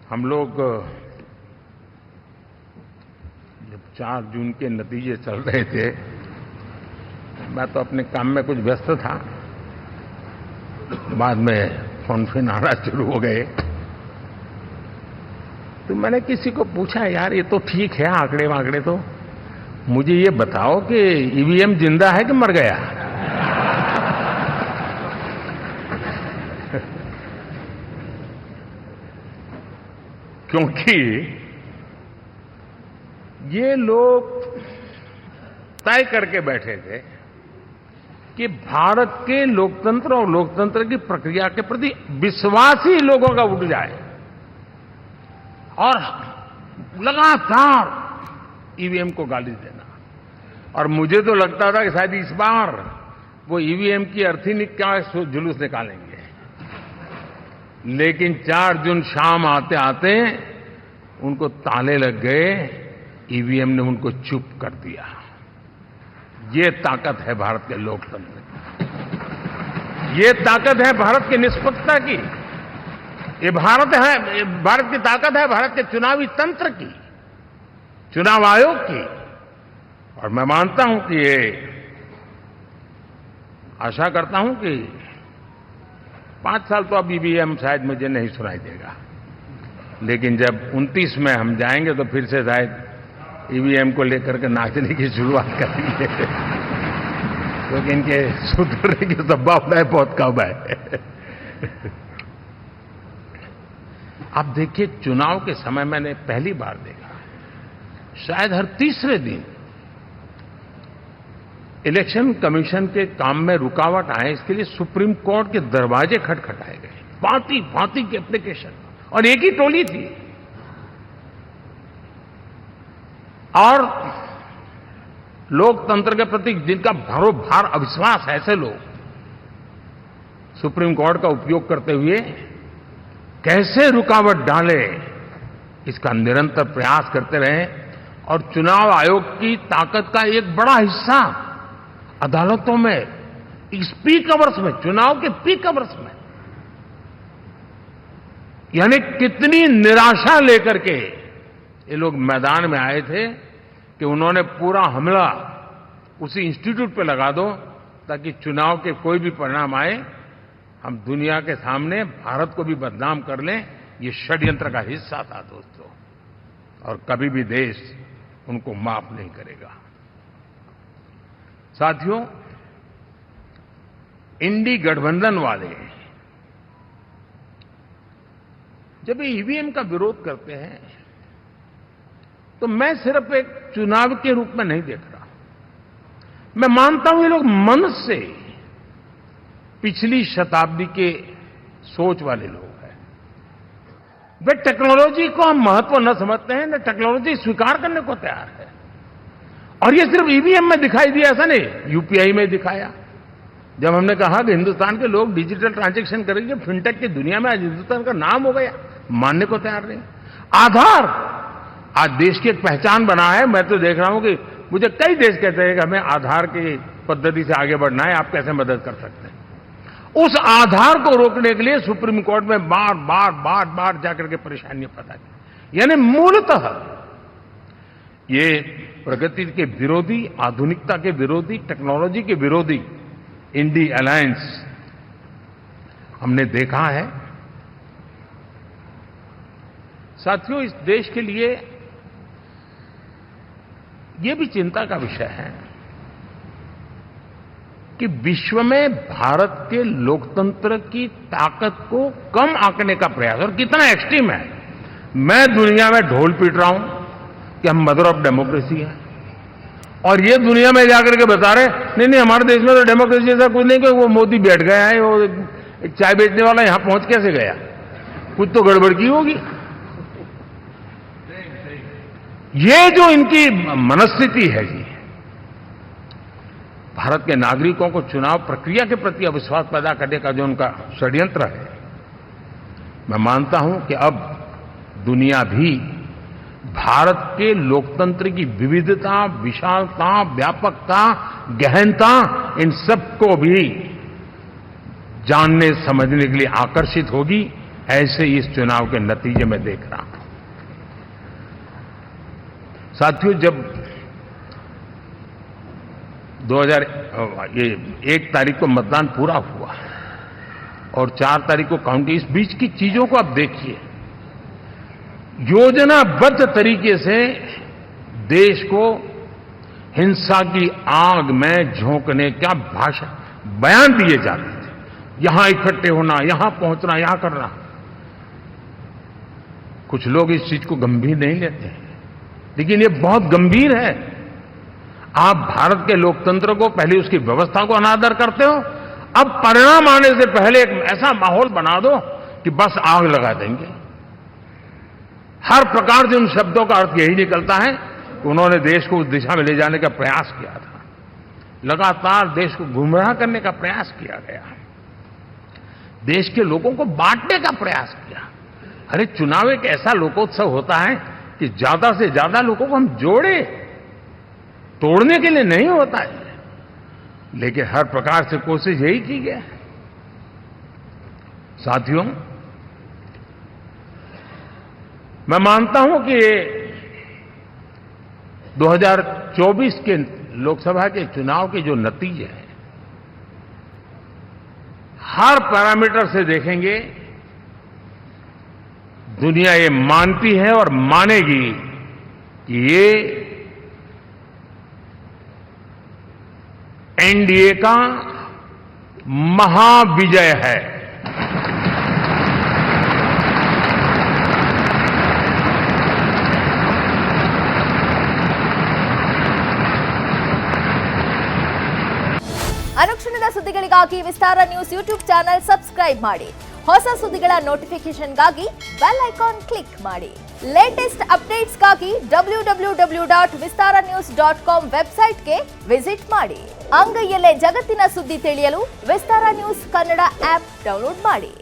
हम लोग जब 4 जून के नतीजे चल रहे थे, मैं तो अपने काम में कुछ व्यस्त था। बाद में फोन आना शुरू हो गए, तो मैंने किसी को पूछा, यार ये तो ठीक है आंकड़े वांकड़े, तो मुझे ये बताओ कि ईवीएम जिंदा है कि मर गया? क्योंकि ये लोग तय करके बैठे थे कि भारत के लोकतंत्र और लोकतंत्र की प्रक्रिया के प्रति विश्वास ही लोगों का उठ जाए, और लगातार ईवीएम को गाली देना। और मुझे तो लगता था कि शायद इस बार वो ईवीएम की अर्थी क्या जुलूस निकालेंगे, लेकिन 4 जून शाम आते आते उनको ताले लग गए, ईवीएम ने उनको चुप कर दिया। ये ताकत है भारत के लोकतंत्र की, ये ताकत है भारत की निष्पक्षता की, ये भारत की ताकत है भारत के चुनावी तंत्र की, चुनाव आयोग की। और मैं मानता हूं कि ये आशा करता हूं कि 5 साल तो अब ईवीएम शायद मुझे नहीं सुनाई देगा, लेकिन जब 29 में हम जाएंगे तो फिर से शायद ईवीएम को लेकर के नाचने की शुरुआत करेंगे, क्योंकि इनके सुधरने की संभावनाएं बहुत कम है। आप देखिए, चुनाव के समय मैंने पहली बार देखा, शायद हर तीसरे दिन इलेक्शन कमीशन के काम में रुकावट आए, इसके लिए सुप्रीम कोर्ट के दरवाजे खटखटाए गए, भांति भांति की एप्लीकेशन, और एक ही टोली थी। और लोकतंत्र के प्रति जिनका भरोभार अविश्वास है, ऐसे लोग सुप्रीम कोर्ट का उपयोग करते हुए कैसे रुकावट डाले, इसका निरंतर प्रयास करते रहे। और चुनाव आयोग की ताकत का एक बड़ा हिस्सा अदालतों में, इस पीक आवर्स में, चुनाव के पीक आवर्स में, यानी कितनी निराशा लेकर के ये लोग मैदान में आए थे कि उन्होंने पूरा हमला उसी इंस्टीट्यूट पे लगा दो, ताकि चुनाव के कोई भी परिणाम आए हम दुनिया के सामने भारत को भी बदनाम कर लें। ये षड्यंत्र का हिस्सा था दोस्तों, और कभी भी देश उनको माफ नहीं करेगा। साथियों, इंडी गठबंधन वाले जब ईवीएम का विरोध करते हैं तो मैं सिर्फ एक चुनाव के रूप में नहीं देख रहा। मैं मानता हूं ये लोग मन से पिछली शताब्दी के सोच वाले लोग हैं। वे टेक्नोलॉजी को हम महत्व न समझते हैं, न टेक्नोलॉजी स्वीकार करने को तैयार है। और ये सिर्फ ईवीएम में दिखाई दिया, ऐसा नहीं, यूपीआई में दिखाया। जब हमने कहा कि हिंदुस्तान के लोग डिजिटल ट्रांजैक्शन करेंगे, फिनटेक की दुनिया में आज हिंदुस्तान का नाम हो गया, मानने को तैयार नहीं। आधार आज देश की एक पहचान बना है। मैं तो देख रहा हूं कि मुझे कई देश कहते हैं कि हमें आधार की पद्धति से आगे बढ़ना है, आप कैसे मदद कर सकते हैं। उस आधार को रोकने के लिए सुप्रीम कोर्ट में बार बार जाकर के परेशानियां पैदा की। यानी मूलतः ये प्रगति के विरोधी, आधुनिकता के विरोधी, टेक्नोलॉजी के विरोधी इंडी अलायंस हमने देखा है। साथियों, इस देश के लिए ये भी चिंता का विषय है कि विश्व में भारत के लोकतंत्र की ताकत को कम आंकने का प्रयास, और कितना एक्सट्रीम है। मैं दुनिया में ढोल पीट रहा हूं कि हम मदर ऑफ डेमोक्रेसी है, और ये दुनिया में जाकर के बता रहे नहीं हमारे देश में तो डेमोक्रेसी जैसा कुछ नहीं, कि वो मोदी बैठ गया है, वो एक चाय बेचने वाला यहां पहुंच कैसे गया, कुछ तो गड़बड़ की होगी। ये जो इनकी मनस्थिति है जी, भारत के नागरिकों को चुनाव प्रक्रिया के प्रति अविश्वास पैदा करने का जो उनका षड्यंत्र है, मैं मानता हूं कि अब दुनिया भी भारत के लोकतंत्र की विविधता, विशालता, व्यापकता, गहनता, इन सबको भी जानने समझने के लिए आकर्षित होगी। ऐसे इस चुनाव के नतीजे में देख रहा हूं। साथियों, जब 1 तारीख को मतदान पूरा हुआ और 4 तारीख को काउंटिंग, इस बीच की चीजों को आप देखिए। योजनाबद्ध तरीके से देश को हिंसा की आग में झोंकने का बयान दिए जाते थे। यहां इकट्ठे होना, यहां पहुंचना, यहां करना। कुछ लोग इस चीज को गंभीर नहीं लेते हैं, लेकिन ये बहुत गंभीर है। आप भारत के लोकतंत्र को, पहले उसकी व्यवस्था को अनादर करते हो, अब परिणाम आने से पहले एक ऐसा माहौल बना दो कि बस आग लगा देंगे। हर प्रकार से उन शब्दों का अर्थ यही निकलता है कि उन्होंने देश को उस दिशा में ले जाने का प्रयास किया था। लगातार देश को गुमराह करने का प्रयास किया गया, देश के लोगों को बांटने का प्रयास किया। अरे, चुनाव एक ऐसा लोकोत्सव होता है कि ज्यादा से ज्यादा लोगों को हम जोड़े, तोड़ने के लिए नहीं होता है। लेकिन हर प्रकार से कोशिश यही की गई। साथियों, मैं मानता हूं कि 2024 के लोकसभा के चुनाव के जो नतीजे हैं, हर पैरामीटर से देखेंगे, दुनिया ये मानती है और मानेगी कि ये एनडीए का महाविजय है। ಅನುಕ್ಷಣದ ಸುದ್ದಿಗಳಿಗಾಗಿ ವಿಸ್ತಾರ ನ್ಯೂಸ್ ಯೂಟ್ಯೂಬ್ ಚಾನೆಲ್ ಸಬ್ಸ್ಕ್ರೈಬ್ ಮಾಡಿ. ಹೊಸ ಸುದ್ದಿಗಳ ನೋಟಿಫಿಕೇಶನ್ಗಾಗಿ ಬೆಲ್ ಐಕಾನ್ ಕ್ಲಿಕ್ ಮಾಡಿ. ಲೇಟೆಸ್ಟ್ ಅಪ್ಡೇಟ್ಸ್ಗಾಗಿ www.vistaranews.com ವೆಬ್ಸೈಟ್ಗೆ ವಿಸಿಟ್ ಮಾಡಿ. ಅಂಗೈಯಲ್ಲೇ ಜಗತ್ತಿನ ಸುದ್ದಿ ತಿಳಿಯಲು ವಿಸ್ತಾರ ನ್ಯೂಸ್ ಕನ್ನಡ ಆಪ್ ಡೌನ್ಲೋಡ್ ಮಾಡಿ.